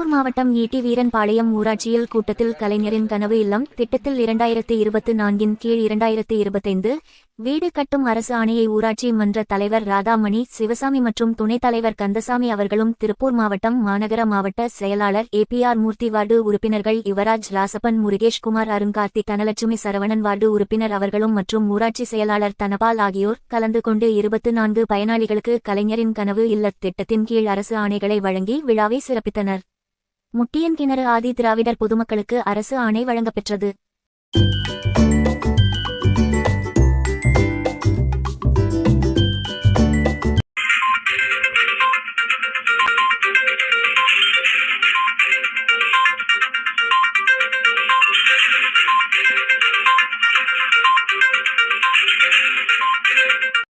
திருப்பூர் மாவட்டம் ஈட்டி வீரன்பாளையம் ஊராட்சியில் கூட்டத்தில் கலைஞரின் கனவு இல்லம் திட்டத்தில் 2024 கீழ் 2025 வீடு கட்டும் அரசு ஆணையை ஊராட்சி மன்ற தலைவர் ராதாமணி சிவசாமி மற்றும் துணைத் தலைவர் கந்தசாமி அவர்களும் திருப்பூர் மாவட்டம் மாநகர மாவட்ட செயலாளர் APR மூர்த்தி வார்டு உறுப்பினர்கள் யுவராஜ் ராசப்பன் முருகேஷ்குமார் அருங்கார்த்தி தனலட்சுமி சரவணன் வார்டு உறுப்பினர் அவர்களும் மற்றும் ஊராட்சி செயலாளர் தனபால் ஆகியோர் கலந்து கொண்டு 24 பயனாளிகளுக்கு கலைஞரின் கனவு இல்ல திட்டத்தின் கீழ் அரசு ஆணைகளை வழங்கி விழாவை சிறப்பித்தனர். முட்டியன் கிணறு ஆதி திராவிடர் பொதுமக்களுக்கு அரசு ஆணை வழங்கப்பெற்றது.